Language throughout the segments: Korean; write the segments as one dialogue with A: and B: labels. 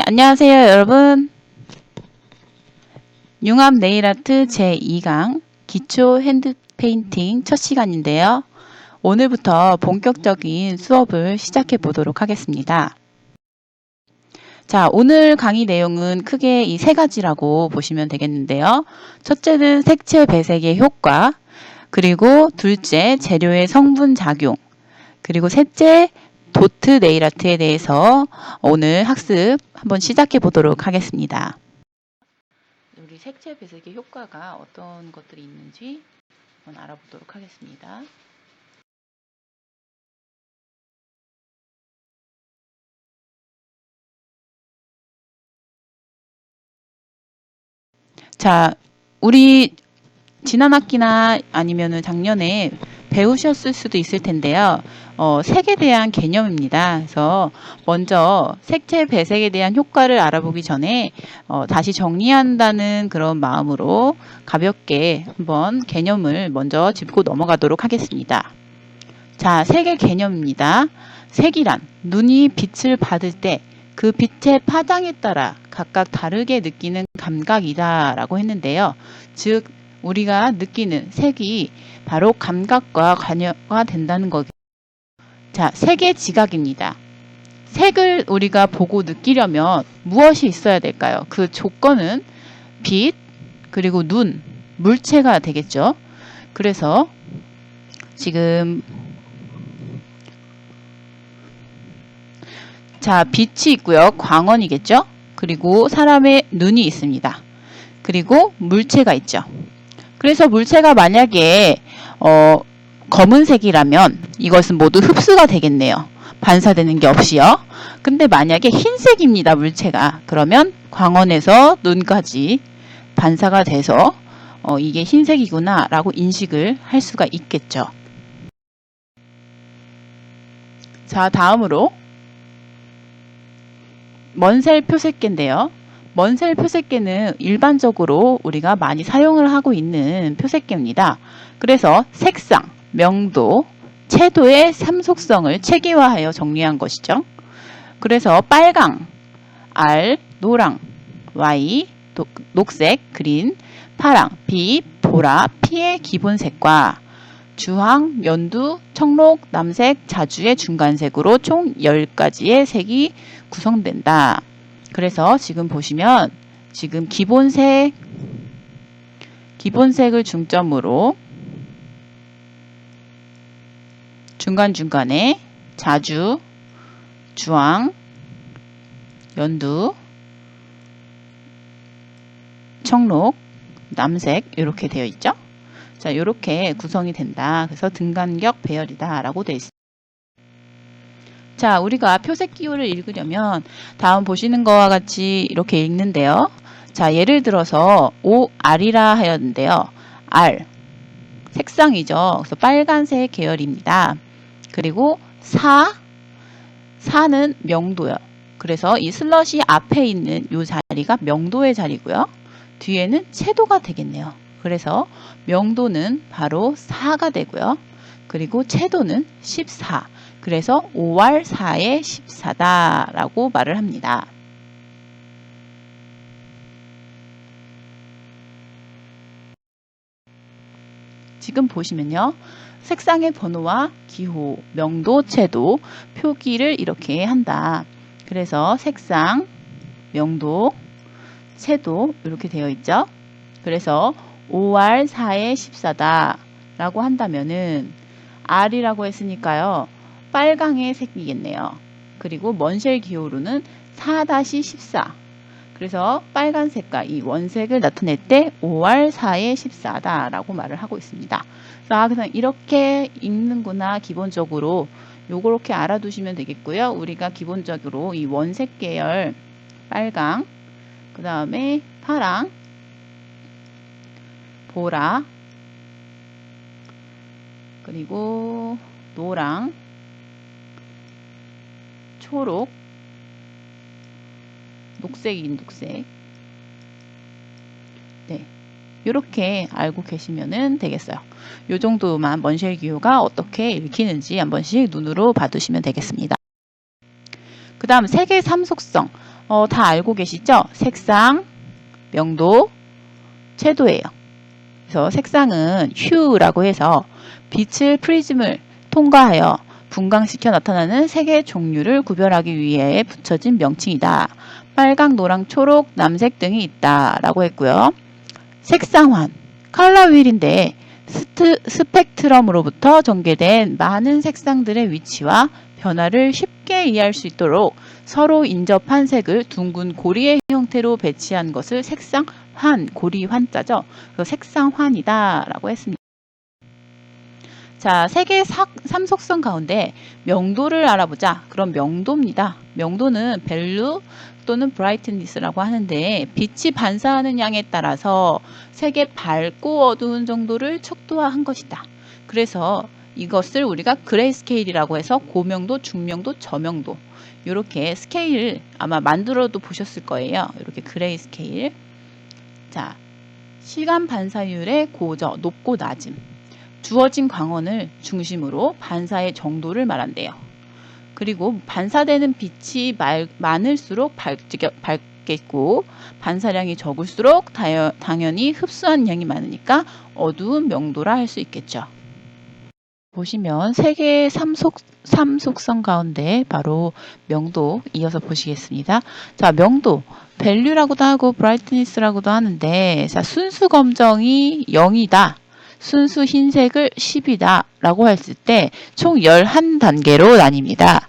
A: 안녕하세요, 여러분. 융합 네일아트 제2강 기초 핸드 페인팅 첫 시간인데요. 오늘부터 본격적인 수업을 시작해 보도록 하겠습니다. 자, 오늘 강의 내용은 크게 이 세 가지라고 보시면 되겠는데요. 첫째는 색채 배색의 효과, 그리고 둘째 재료의 성분 작용, 그리고 셋째 도트 네일아트에 대해서 오늘 학습 한번 시작해 보도록 하겠습니다. 우리 색채 배색의 효과가 어떤 것들이 있는지 한번 알아보도록 하겠습니다. 자, 우리 지난 학기나 아니면은 작년에 배우셨을 수도 있을 텐데요. 색에 대한 개념입니다. 그래서 먼저 색채 배색에 대한 효과를 알아보기 전에 다시 정리한다는 그런 마음으로 가볍게 한번 개념을 먼저 짚고 넘어가도록 하겠습니다. 자, 색의 개념입니다. 색이란 눈이 빛을 받을 때 그 빛의 파장에 따라 각각 다르게 느끼는 감각이다 라고 했는데요. 즉 우리가 느끼는 색이 바로 감각과 관여가 된다는 거죠. 자, 색의 지각입니다. 색을 우리가 보고 느끼려면 무엇이 있어야 될까요? 그 조건은 빛, 그리고 눈, 물체가 되겠죠. 그래서 지금 자, 빛이 있고요. 광원이겠죠. 그리고 사람의 눈이 있습니다. 그리고 물체가 있죠. 그래서 물체가 만약에 검은색이라면 이것은 모두 흡수가 되겠네요. 반사되는 게 없이요. 근데 만약에 흰색입니다. 물체가. 그러면 광원에서 눈까지 반사가 돼서 이게 흰색이구나 라고 인식을 할 수가 있겠죠. 자, 다음으로 먼셀 표색계인데요. 먼셀 표색계는 일반적으로 우리가 많이 사용을 하고 있는 표색계입니다. 그래서 색상, 명도, 채도의 삼속성을 체계화하여 정리한 것이죠. 그래서 빨강, R, 노랑, Y, 녹색, 그린, 파랑, B, 보라, P의 기본색과 주황, 연두, 청록, 남색, 자주의 중간색으로 총 10가지의 색이 구성된다. 그래서 지금 보시면 지금 기본색을 중점으로 중간중간에 자주, 주황, 연두, 청록, 남색 이렇게 되어 있죠. 자, 이렇게 구성이 된다. 그래서 등간격 배열이다 라고 되어 있습니다. 자, 우리가 표색 기호를 읽으려면 다음 보시는 것과 같이 이렇게 읽는데요. 자, 예를 들어서 OR이라 하였는데요. R, 색상이죠. 그래서 빨간색 계열입니다. 그리고 4는 명도요. 그래서 이 슬러시 앞에 있는 이 자리가 명도의 자리고요. 뒤에는 채도가 되겠네요. 그래서 명도는 바로 4가 되고요. 그리고 채도는 14. 그래서 5R 4의 14다 라고 말을 합니다. 지금 보시면요. 색상의 번호와 기호, 명도, 채도, 표기를 이렇게 한다. 그래서 색상, 명도, 채도 이렇게 되어 있죠. 그래서 5R 4의 14다 라고 한다면은 R이라고 했으니까요. 빨강의 색이겠네요. 그리고 먼쉘 기호로는 4-14. 그래서 빨간색과 이 원색을 나타낼 때 5R 4의 14다 라고 말을 하고 있습니다. 자, 그냥 이렇게 읽는구나. 기본적으로 요렇게 알아두시면 되겠고요. 우리가 기본적으로 이 원색 계열 빨강, 그 다음에 파랑, 보라, 그리고 노랑, 초록, 녹색인 녹색. 네. 이렇게 알고 계시면 되겠어요. 요 정도만 먼쉘 기호가 어떻게 읽히는지 한 번씩 눈으로 봐두시면 되겠습니다. 그 다음 색의 삼속성. 다 알고 계시죠? 색상, 명도, 채도예요. 그래서 색상은 hue라고 해서 빛을 프리즘을 통과하여 분광시켜 나타나는 색의 종류를 구별하기 위해 붙여진 명칭이다. 빨강, 노랑, 초록, 남색 등이 있다 라고 했고요. 색상환, 컬러 휠인데 스펙트럼으로부터 전개된 많은 색상들의 위치와 변화를 쉽게 이해할 수 있도록 서로 인접한 색을 둥근 고리의 형태로 배치한 것을 색상환, 고리 환자죠. 그래서 색상환이다 라고 했습니다. 자, 색의 삼속성 가운데 명도를 알아보자. 그럼 명도입니다. 명도는 밸류 또는 브라이트니스라고 하는데 빛이 반사하는 양에 따라서 색의 밝고 어두운 정도를 척도화한 것이다. 그래서 이것을 우리가 그레이스케일이라고 해서 고명도, 중명도, 저명도 이렇게 스케일 아마 만들어도 보셨을 거예요. 이렇게 그레이스케일. 자, 시간 반사율의 고저, 높고 낮음. 주어진 광원을 중심으로 반사의 정도를 말한대요. 그리고 반사되는 빛이 많을수록 밝겠고 반사량이 적을수록 당연히 흡수한 양이 많으니까 어두운 명도라 할 수 있겠죠. 보시면 세 개의 삼속성 가운데 바로 명도 이어서 보시겠습니다. 자, 명도 밸류라고도 하고 브라이트니스라고도 하는데 자, 순수 검정이 0이다. 순수 흰색을 10이다 라고 했을 때 총 11단계로 나뉩니다.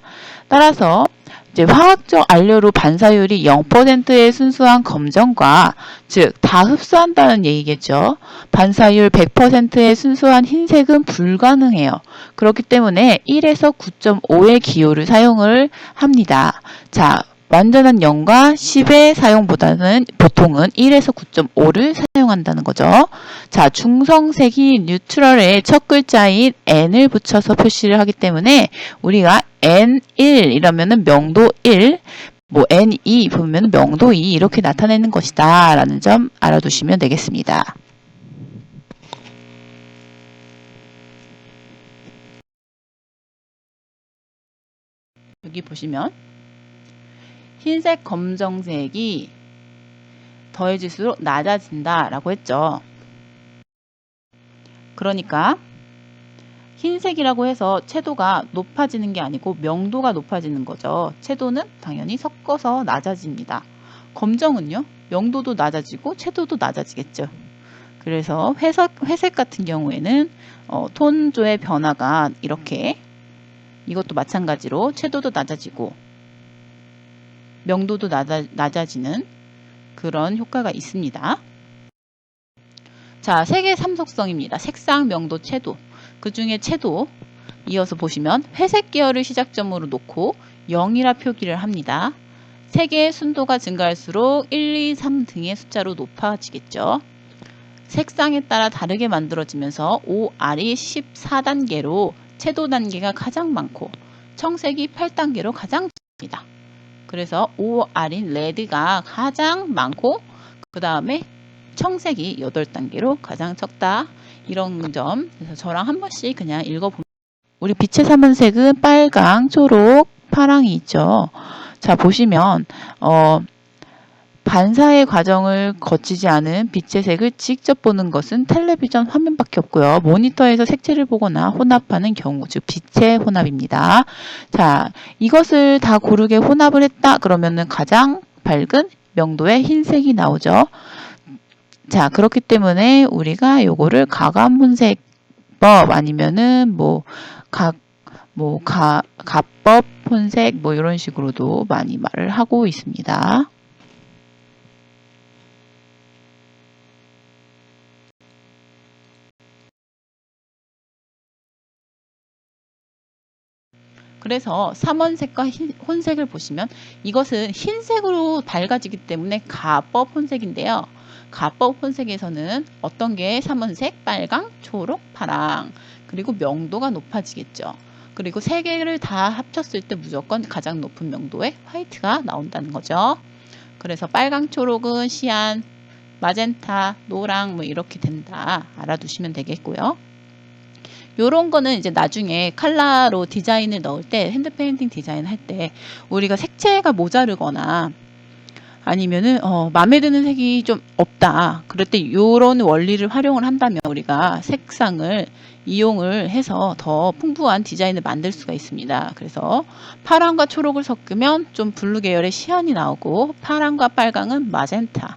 A: 따라서 이제 화학적 안료로 반사율이 0%의 순수한 검정과 즉 다 흡수한다는 얘기겠죠. 반사율 100%의 순수한 흰색은 불가능해요. 그렇기 때문에 1에서 9.5의 기호를 사용을 합니다. 자, 완전한 0과 10의 사용보다는 보통은 1에서 9.5를 사용한다는 거죠. 자, 중성색이 뉴트럴의 첫 글자인 N을 붙여서 표시를 하기 때문에 우리가 N1 이러면은 명도 1, 뭐 N2 보면 명도 2 이렇게 나타내는 것이다 라는 점 알아두시면 되겠습니다. 여기 보시면 흰색, 검정색이 더해질수록 낮아진다 라고 했죠. 그러니까 흰색이라고 해서 채도가 높아지는 게 아니고 명도가 높아지는 거죠. 채도는 당연히 섞어서 낮아집니다. 검정은요, 명도도 낮아지고 채도도 낮아지겠죠. 그래서 회색 같은 경우에는 톤조의 변화가 이렇게 이것도 마찬가지로 채도도 낮아지고 명도도 낮아지는 그런 효과가 있습니다. 자, 색의 삼속성입니다. 색상, 명도, 채도. 그 중에 채도 이어서 보시면 회색 계열을 시작점으로 놓고 0이라 표기를 합니다. 색의 순도가 증가할수록 1, 2, 3 등의 숫자로 높아지겠죠. 색상에 따라 다르게 만들어지면서 OR이 14단계로 채도 단계가 가장 많고 청색이 8단계로 가장 적습니다. 그래서 OR인 레드가 가장 많고 그 다음에 청색이 8단계로 가장 적다. 이런 점 그래서 저랑 한 번씩 그냥 읽어보면 우리 빛의 삼원색은 빨강, 초록, 파랑이 있죠. 자, 보시면 반사의 과정을 거치지 않은 빛의 색을 직접 보는 것은 텔레비전 화면밖에 없고요. 모니터에서 색채를 보거나 혼합하는 경우, 즉 빛의 혼합입니다. 자, 이것을 다 고르게 혼합을 했다 그러면은 가장 밝은 명도의 흰색이 나오죠. 자, 그렇기 때문에 우리가 요거를 가감혼색법 아니면은 가법 혼색 이런 식으로도 많이 말을 하고 있습니다. 그래서 삼원색과 혼색을 보시면 이것은 흰색으로 밝아지기 때문에 가법 혼색인데요. 가법 혼색에서는 어떤 게 삼원색, 빨강, 초록, 파랑 그리고 명도가 높아지겠죠. 그리고 세 개를 다 합쳤을 때 무조건 가장 높은 명도의 화이트가 나온다는 거죠. 그래서 빨강, 초록은 시안, 마젠타, 노랑 이렇게 된다. 알아두시면 되겠고요. 요런 거는 이제 나중에 컬러로 디자인을 넣을 때 핸드 페인팅 디자인 할 때 우리가 색채가 모자르거나 아니면은 마음에 드는 색이 좀 없다. 그럴 때 이런 원리를 활용을 한다면 우리가 색상을 이용을 해서 더 풍부한 디자인을 만들 수가 있습니다. 그래서 파랑과 초록을 섞으면 좀 블루 계열의 시안이 나오고, 파랑과 빨강은 마젠타,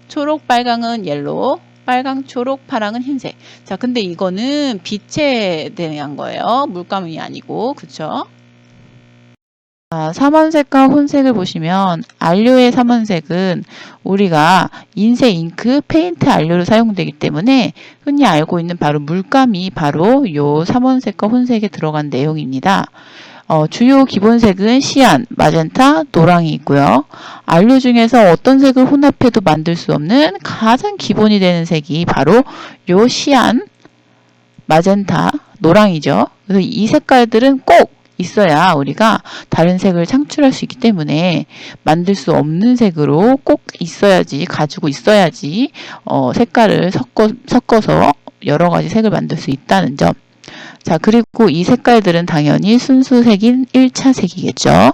A: 초록 빨강은 옐로우, 빨강 초록 파랑은 흰색. 자, 근데 이거는 빛에 대한 거예요. 물감이 아니고, 그쵸? 자, 삼원색과 혼색을 보시면 안료의 삼원색은 우리가 인쇄 잉크, 페인트 안료로 사용되기 때문에 흔히 알고 있는 바로 물감이 바로 요 삼원색과 혼색에 들어간 내용입니다. 주요 기본색은 시안, 마젠타, 노랑이 있고요. 안료 중에서 어떤 색을 혼합해도 만들 수 없는 가장 기본이 되는 색이 바로 요 시안, 마젠타, 노랑이죠. 그래서 이 색깔들은 꼭 있어야 우리가 다른 색을 창출할 수 있기 때문에 만들 수 없는 색으로 꼭 있어야지, 가지고 있어야지 색깔을 섞어서 여러 가지 색을 만들 수 있다는 점. 자, 그리고 이 색깔들은 당연히 순수색인 1차 색이겠죠.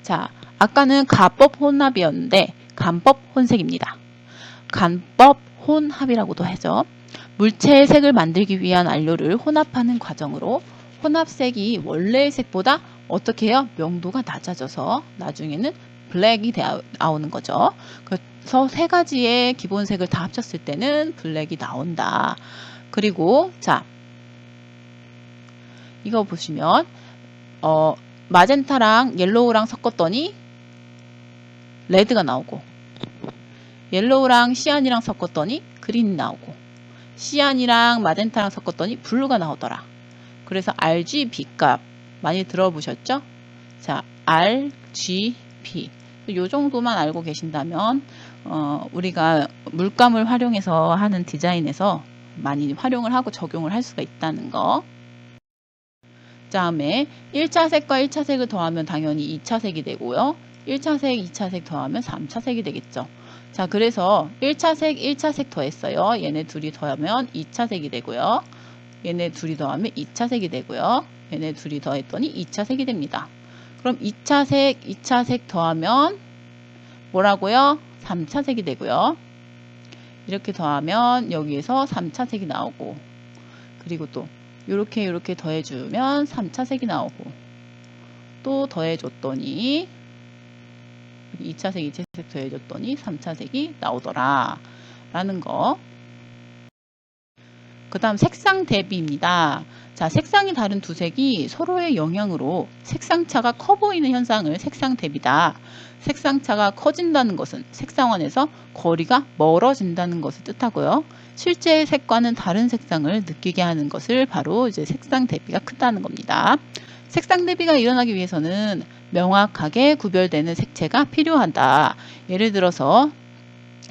A: 자, 아까는 가법 혼합이었는데 간법 혼색입니다. 간법 혼합이라고도 하죠. 물체의 색을 만들기 위한 안료를 혼합하는 과정으로 혼합색이 원래의 색보다 어떻게 해요? 명도가 낮아져서 나중에는 블랙이 나오는 거죠. 그래서 세 가지의 기본색을 다 합쳤을 때는 블랙이 나온다. 그리고 자, 이거 보시면 마젠타랑 옐로우랑 섞었더니 레드가 나오고, 옐로우랑 시안이랑 섞었더니 그린이 나오고, 시안이랑 마젠타랑 섞었더니 블루가 나오더라. 그래서 RGB 값 많이 들어보셨죠? 자, RGB 요 정도만 알고 계신다면 우리가 물감을 활용해서 하는 디자인에서 많이 활용을 하고 적용을 할 수가 있다는 거. 다음에 1차 색과 1차 색을 더하면 당연히 2차 색이 되고요. 1차 색, 2차 색 더하면 3차 색이 되겠죠. 자, 그래서 1차 색, 1차 색 더했어요. 얘네 둘이 더하면 2차 색이 되고요. 얘네 둘이 더하면 2차 색이 되고요. 얘네 둘이 더했더니 2차 색이 됩니다. 그럼 2차 색, 2차 색 더하면 뭐라고요? 3차 색이 되고요. 이렇게 더하면 여기에서 3차 색이 나오고, 그리고 또 이렇게 더해주면 3차 색이 나오고, 또 더해줬더니 2차 색, 2차 색 더해줬더니 3차 색이 나오더라 라는 거. 그 다음 색상 대비입니다. 자, 색상이 다른 두 색이 서로의 영향으로 색상차가 커 보이는 현상을 색상 대비다. 색상차가 커진다는 것은 색상원에서 거리가 멀어진다는 것을 뜻하고요. 실제 색과는 다른 색상을 느끼게 하는 것을 바로 이제 색상 대비가 크다는 겁니다. 색상 대비가 일어나기 위해서는 명확하게 구별되는 색채가 필요하다. 예를 들어서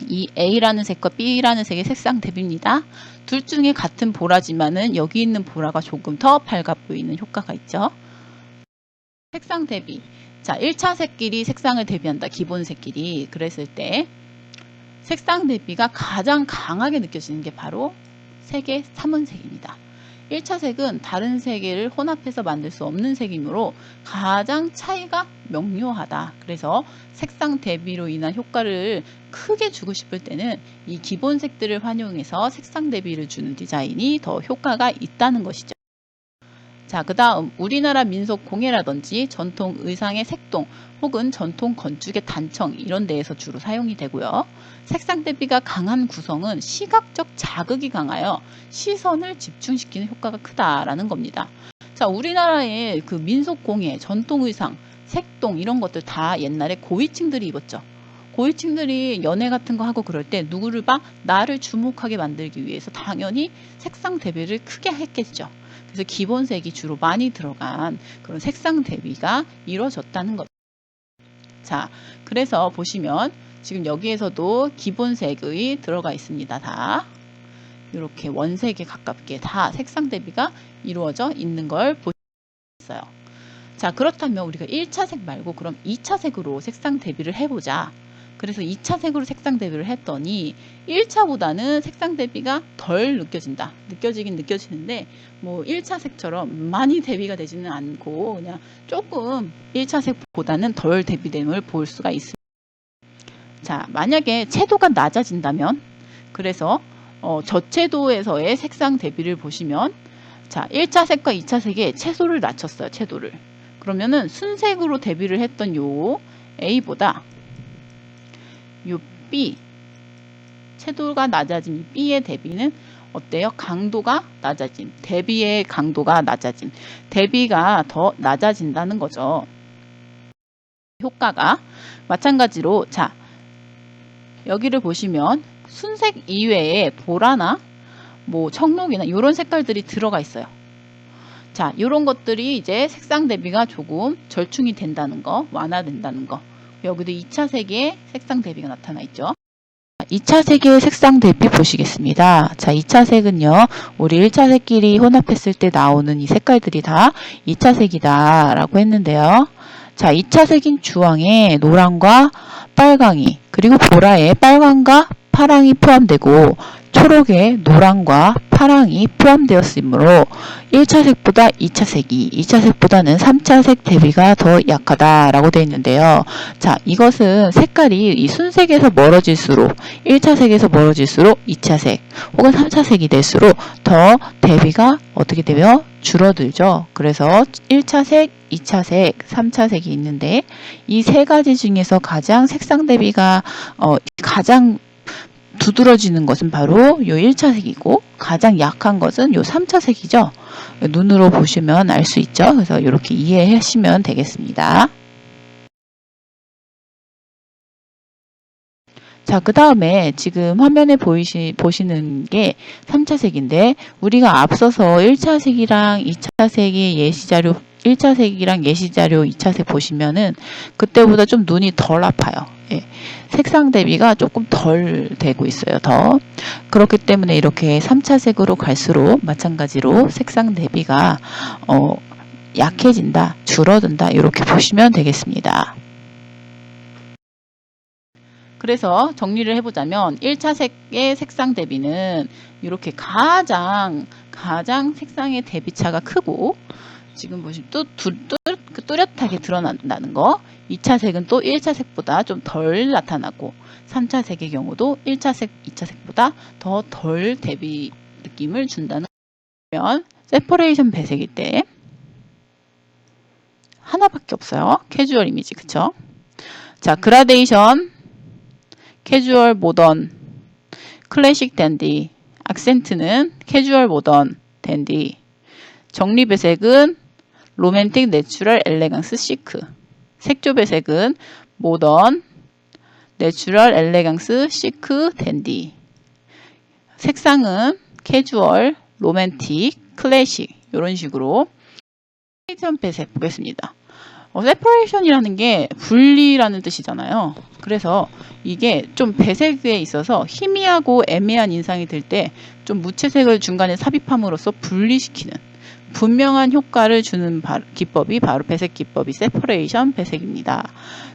A: 이 A라는 색과 B라는 색의 색상 대비입니다. 둘 중에 같은 보라지만은 여기 있는 보라가 조금 더 밝아 보이는 효과가 있죠. 색상 대비. 자, 1차 색끼리 색상을 대비한다. 기본 색끼리. 그랬을 때 색상 대비가 가장 강하게 느껴지는 게 바로 색의 삼원색입니다. 1차 색은 다른 색을 혼합해서 만들 수 없는 색이므로 가장 차이가 명료하다. 그래서 색상 대비로 인한 효과를 크게 주고 싶을 때는 이 기본 색들을 활용해서 색상 대비를 주는 디자인이 더 효과가 있다는 것이죠. 자, 그 다음 우리나라 민속 공예라든지 전통 의상의 색동 혹은 전통 건축의 단청 이런 데에서 주로 사용이 되고요. 색상 대비가 강한 구성은 시각적 자극이 강하여 시선을 집중시키는 효과가 크다라는 겁니다. 자, 우리나라의 그 민속 공예, 전통 의상, 색동 이런 것들 다 옛날에 고위층들이 입었죠. 고위층들이 연애 같은 거 하고 그럴 때 누구를 봐? 나를 주목하게 만들기 위해서 당연히 색상 대비를 크게 했겠죠. 그래서 기본색이 주로 많이 들어간 그런 색상 대비가 이루어졌다는 거죠. 자, 그래서 보시면 지금 여기에서도 기본색이 들어가 있습니다. 다 이렇게 원색에 가깝게 다 색상 대비가 이루어져 있는 걸 볼 수 있어요. 자, 그렇다면 우리가 1차 색 말고 그럼 2차 색으로 색상 대비를 해보자. 그래서 2차 색으로 색상 대비를 했더니 1차보다는 색상 대비가 덜 느껴진다. 느껴지긴 느껴지는데 뭐 1차 색처럼 많이 대비가 되지는 않고 그냥 조금 1차 색보다는 덜 대비됨을 볼 수가 있습니다. 자, 만약에 채도가 낮아진다면 그래서 저채도에서의 색상 대비를 보시면 자, 1차 색과 2차 색의 채도를 낮췄어요. 채도를. 그러면은 순색으로 대비를 했던 요 A보다 요 B 채도가 낮아진 이 B의 대비는 어때요? 강도가 낮아진 대비의 강도가 낮아진 대비가 더 낮아진다는 거죠. 효과가 마찬가지로 자 여기를 보시면 순색 이외에 보라나 뭐 청록이나 이런 색깔들이 들어가 있어요. 자, 이런 것들이 이제 색상 대비가 조금 절충이 된다는 거, 완화된다는 거. 여기도 2차 색의 색상 대비가 나타나 있죠. 2차 색의 색상 대비 보시겠습니다. 자, 2차 색은요, 우리 1차 색끼리 혼합했을 때 나오는 이 색깔들이 다 2차 색이다 라고 했는데요. 자, 2차 색인 주황에 노랑과 빨강이, 그리고 보라에 빨강과 파랑이 포함되고 초록에 노랑과 파랑이 포함되었으므로 1차 색보다 2차 색이 2차 색보다는 3차 색 대비가 더 약하다라고 되어 있는데요. 자, 이것은 색깔이 이 순색에서 멀어질수록 1차 색에서 멀어질수록 2차 색 혹은 3차 색이 될수록 더 대비가 어떻게 되며 줄어들죠. 그래서 1차 색, 2차 색, 3차 색이 있는데 이 세 가지 중에서 가장 색상 대비가 가장 두드러지는 것은 바로 요 1차 색이고 가장 약한 것은 요 3차 색이죠. 눈으로 보시면 알 수 있죠. 그래서 이렇게 이해하시면 되겠습니다. 자, 그 다음에 지금 화면에 보시는 게 3차 색인데 우리가 앞서서 1차 색이랑 2차 색의 예시자료 1차 색이랑 예시자료 2차 색 보시면은 그때보다 좀 눈이 덜 아파요. 예. 색상 대비가 조금 덜 되고 있어요. 더. 그렇기 때문에 이렇게 3차 색으로 갈수록 마찬가지로 색상 대비가 약해진다, 줄어든다 이렇게 보시면 되겠습니다. 그래서 정리를 해보자면 1차 색의 색상 대비는 이렇게 가장 색상의 대비차가 크고 지금 보시면 또 뚜렷하게 드러난다는 거. 2차 색은 또 1차 색보다 좀 덜 나타나고 3차 색의 경우도 1차 색, 2차 색보다 더 덜 대비 느낌을 준다는 거면 세퍼레이션 배색일 때 하나밖에 없어요. 캐주얼 이미지, 그쵸? 자, 그라데이션, 캐주얼 모던, 클래식 댄디, 악센트는 캐주얼 모던, 댄디, 정리 배색은 로맨틱, 내추럴, 엘레강스, 시크. 색조 배색은 모던, 내추럴, 엘레강스, 시크, 댄디. 색상은 캐주얼, 로맨틱, 클래식 이런 식으로 세퍼레이션 배색 보겠습니다. 세퍼레이션이라는 게 분리라는 뜻이잖아요. 그래서 이게 좀 배색에 있어서 희미하고 애매한 인상이 들 때 좀 무채색을 중간에 삽입함으로써 분리시키는 분명한 효과를 주는 기법이 바로 배색 기법이 세퍼레이션 배색입니다.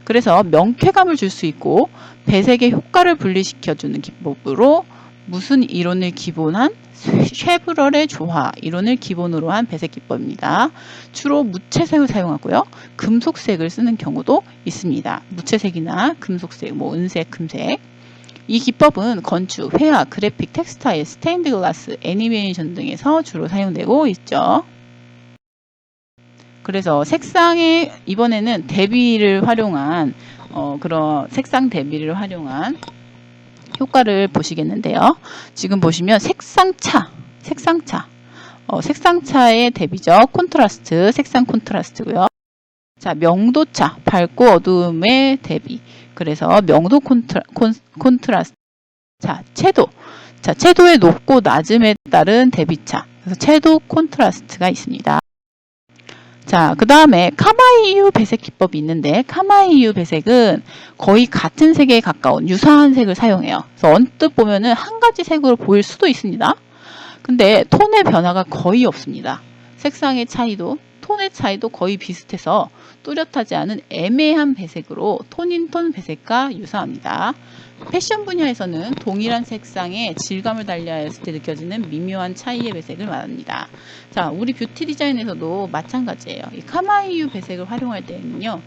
A: 그래서 명쾌감을 줄 수 있고 배색의 효과를 분리시켜주는 기법으로 무슨 이론을 기본한 쉐브럴의 조화 이론을 기본으로 한 배색 기법입니다. 주로 무채색을 사용하고요. 금속색을 쓰는 경우도 있습니다. 무채색이나 금속색, 뭐 은색, 금색. 이 기법은 건축, 회화, 그래픽, 텍스타일, 스테인드 글라스, 애니메이션 등에서 주로 사용되고 있죠. 그래서 색상의 이번에는 대비를 활용한 그런 색상 대비를 활용한 효과를 보시겠는데요. 지금 보시면 색상차의 대비죠. 콘트라스트, 색상 콘트라스트고요. 자, 명도차, 밝고 어두움의 대비. 그래서 명도 콘트라스트. 자, 채도의 높고 낮음에 따른 대비차. 그래서 채도 콘트라스트가 있습니다. 자, 그 다음에 카마이유 배색 기법이 있는데 카마이유 배색은 거의 같은 색에 가까운 유사한 색을 사용해요. 그래서 언뜻 보면은 한 가지 색으로 보일 수도 있습니다. 근데 톤의 변화가 거의 없습니다. 색상의 차이도 톤의 차이도 거의 비슷해서 뚜렷하지 않은 애매한 배색으로 톤인톤 배색과 유사합니다. 패션 분야에서는 동일한 색상의 질감을 달리하였을 때 느껴지는 미묘한 차이의 배색을 말합니다. 자, 우리 뷰티 디자인에서도 마찬가지예요. 이 카마이유 배색을 활용할 때는요,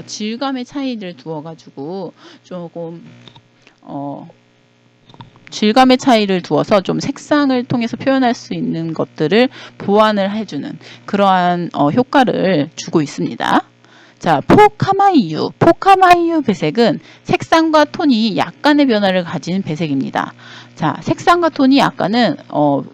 A: 질감의 차이를 두어가지고 조금 질감의 차이를 두어서 좀 색상을 통해서 표현할 수 있는 것들을 보완을 해주는 그러한 효과를 주고 있습니다. 자, 포카마이유 배색은 색상과 톤이 약간의 변화를 가진 배색입니다. 자, 색상과 톤이 약간은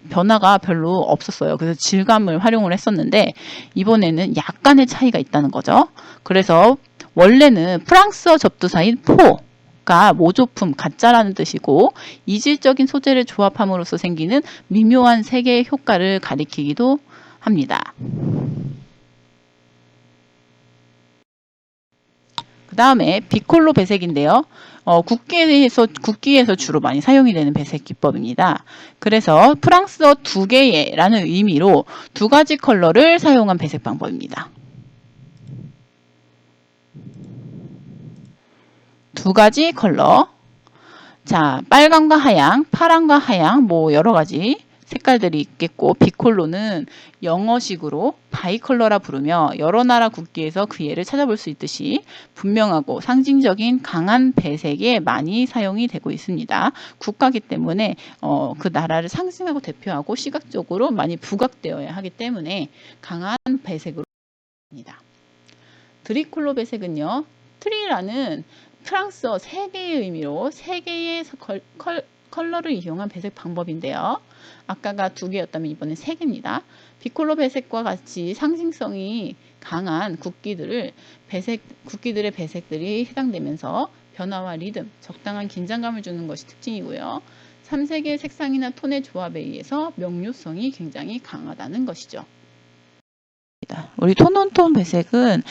A: 변화가 별로 없었어요. 그래서 질감을 활용을 했었는데 이번에는 약간의 차이가 있다는 거죠. 그래서 원래는 프랑스어 접두사인 포가 모조품, 가짜라는 뜻이고 이질적인 소재를 조합함으로써 생기는 미묘한 색의 효과를 가리키기도 합니다. 그 다음에 비콜로 배색인데요. 국기에서 주로 많이 사용이 되는 배색 기법입니다. 그래서 프랑스어 두 개의 라는 의미로 두 가지 컬러를 사용한 배색 방법입니다. 두 가지 컬러. 자, 빨강과 하양, 파랑과 하양, 뭐 여러 가지 색깔들이 있겠고, 비콜로는 영어식으로 바이컬러라 부르며 여러 나라 국기에서 그 예를 찾아볼 수 있듯이 분명하고 상징적인 강한 배색에 많이 사용이 되고 있습니다. 국가기 때문에 그 나라를 상징하고 대표하고 시각적으로 많이 부각되어야 하기 때문에 강한 배색으로 합니다. 드리콜로 배색은요, 트리라는 프랑스어 세 개의 의미로 세 개의 컬러를 이용한 배색 방법인데요. 아까가 두 개였다면 이번엔 세 개입니다. 비콜로 배색과 같이 상징성이 강한 국기들의 배색들이 해당되면서 변화와 리듬, 적당한 긴장감을 주는 것이 특징이고요. 3색의 색상이나 톤의 조합에 의해서 명료성이 굉장히 강하다는 것이죠. 우리 톤온톤 배색은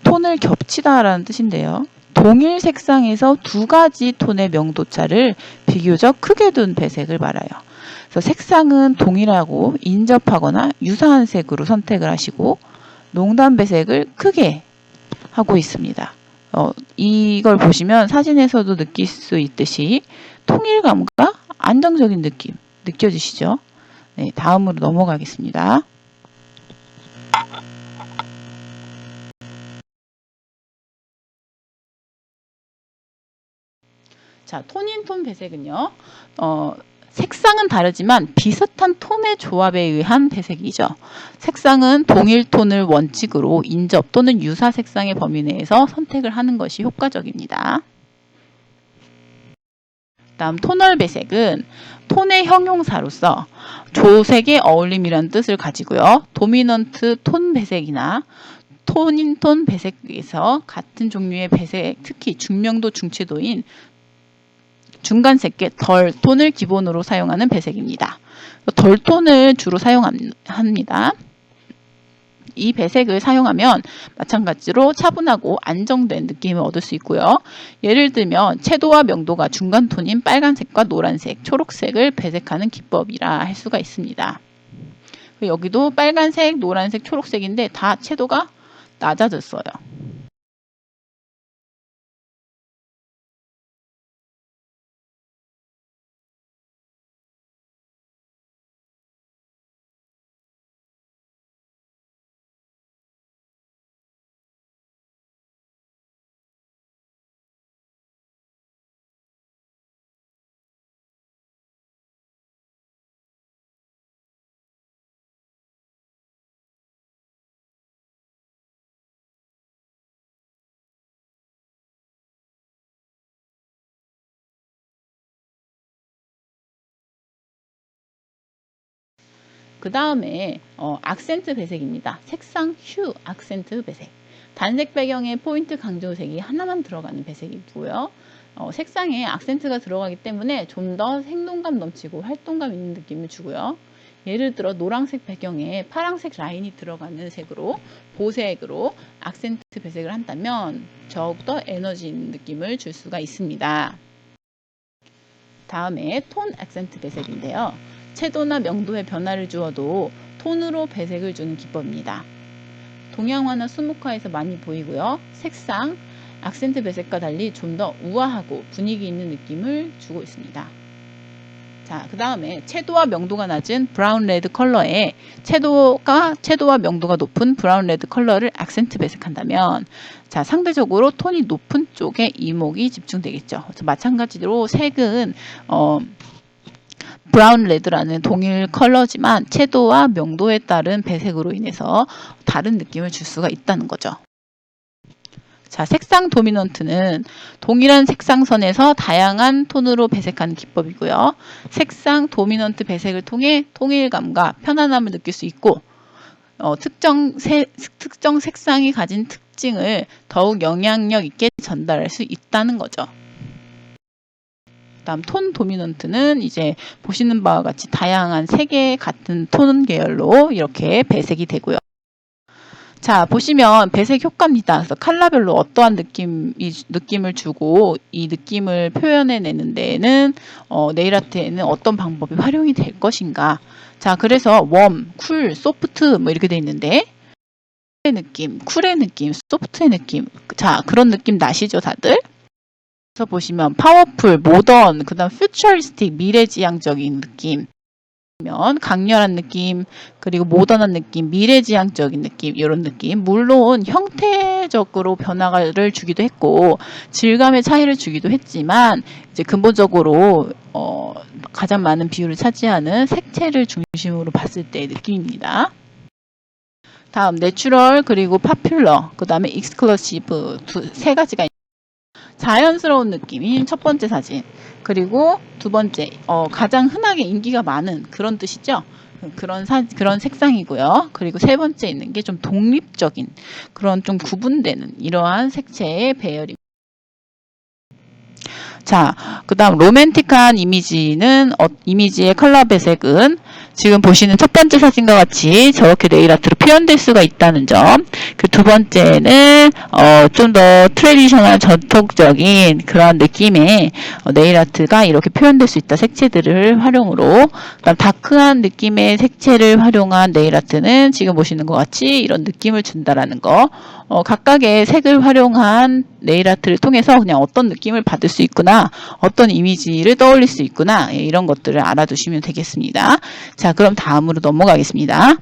A: 톤을 겹치다라는 뜻인데요. 동일 색상에서 두 가지 톤의 명도차를 비교적 크게 둔 배색을 말해요. 그래서 색상은 동일하고 인접하거나 유사한 색으로 선택을 하시고 농담 배색을 크게 하고 있습니다. 이걸 보시면 사진에서도 느낄 수 있듯이 통일감과 안정적인 느낌 느껴지시죠? 네, 다음으로 넘어가겠습니다. 자, 톤인톤 배색은요. 색상은 다르지만 비슷한 톤의 조합에 의한 배색이죠. 색상은 동일 톤을 원칙으로 인접 또는 유사 색상의 범위 내에서 선택을 하는 것이 효과적입니다. 다음 토널 배색은 톤의 형용사로서 조색의 어울림이라는 뜻을 가지고요. 도미넌트 톤 배색이나 톤인톤 배색에서 같은 종류의 배색, 특히 중명도 중채도인 중간색계 덜 톤을 기본으로 사용하는 배색입니다. 덜 톤을 주로 사용합니다. 이 배색을 사용하면 마찬가지로 차분하고 안정된 느낌을 얻을 수 있고요. 예를 들면 채도와 명도가 중간 톤인 빨간색과 노란색, 초록색을 배색하는 기법이라 할 수가 있습니다. 여기도 빨간색, 노란색, 초록색인데 다 채도가 낮아졌어요. 그 다음에 악센트 배색입니다. 색상 휴 악센트 배색. 단색 배경에 포인트 강조색이 하나만 들어가는 배색이고요. 색상에 악센트가 들어가기 때문에 좀 더 생동감 넘치고 활동감 있는 느낌을 주고요. 예를 들어 노란색 배경에 파란색 라인이 들어가는 색으로 보색으로 악센트 배색을 한다면 더욱더 에너지 있는 느낌을 줄 수가 있습니다. 다음에 톤 악센트 배색인데요. 채도나 명도에 변화를 주어도 톤으로 배색을 주는 기법입니다. 동양화나 수묵화에서 많이 보이고요. 색상, 악센트 배색과 달리 좀 더 우아하고 분위기 있는 느낌을 주고 있습니다. 자, 그 다음에 채도와 명도가 낮은 브라운 레드 컬러에 채도와 명도가 높은 브라운 레드 컬러를 악센트 배색한다면, 자, 상대적으로 톤이 높은 쪽에 이목이 집중되겠죠. 그래서 마찬가지로 색은 브라운 레드라는 동일 컬러지만 채도와 명도에 따른 배색으로 인해서 다른 느낌을 줄 수가 있다는 거죠. 자, 색상 도미넌트는 동일한 색상선에서 다양한 톤으로 배색하는 기법이고요. 색상 도미넌트 배색을 통해 통일감과 편안함을 느낄 수 있고, 특정 색상이 가진 특징을 더욱 영향력 있게 전달할 수 있다는 거죠. 다음 톤 도미넌트는 이제 보시는 바와 같이 다양한 세 개의 같은 톤 계열로 이렇게 배색이 되고요. 자, 보시면 배색 효과입니다. 그래서 컬러별로 어떠한 느낌을 주고 이 느낌을 표현해내는 데에는 네일 아트에는 어떤 방법이 활용이 될 것인가. 자, 그래서 웜, 쿨, 소프트 뭐 이렇게 돼 있는데, 느낌, 쿨의 느낌, 소프트의 느낌. 자, 그런 느낌 나시죠, 다들? 그래서 보시면 파워풀, 모던, 그다음 퓨처리스틱, 미래지향적인 느낌. 강렬한 느낌, 그리고 모던한 느낌, 미래지향적인 느낌, 이런 느낌. 물론 형태적으로 변화를 주기도 했고 질감의 차이를 주기도 했지만, 이제 근본적으로 가장 많은 비율을 차지하는 색채를 중심으로 봤을 때의 느낌입니다. 다음 내추럴, 그리고 파퓰러, 그 다음에 익스클러시브, 세 가지가 자연스러운 느낌인 첫 번째 사진, 그리고 두 번째 가장 흔하게 인기가 많은 그런 뜻이죠. 그런 색상이고요. 그리고 세 번째 있는 게 좀 독립적인 그런 좀 구분되는 이러한 색채의 배열입니다. 자, 그 다음 로맨틱한 이미지의 컬러 배색은 지금 보시는 첫 번째 사진과 같이 저렇게 네일 아트로 표현될 수가 있다는 점. 그 두 번째는 좀 더 트레디셔널 전통적인 그런 느낌의 네일 아트가 이렇게 표현될 수 있다. 색채들을 활용으로. 그다음 다크한 느낌의 색채를 활용한 네일 아트는 지금 보시는 것 같이 이런 느낌을 준다라는 거. 각각의 색을 활용한 네일 아트를 통해서 그냥 어떤 느낌을 받을 수 있구나, 어떤 이미지를 떠올릴 수 있구나, 이런 것들을 알아두시면 되겠습니다. 자, 그럼 다음으로 넘어가겠습니다.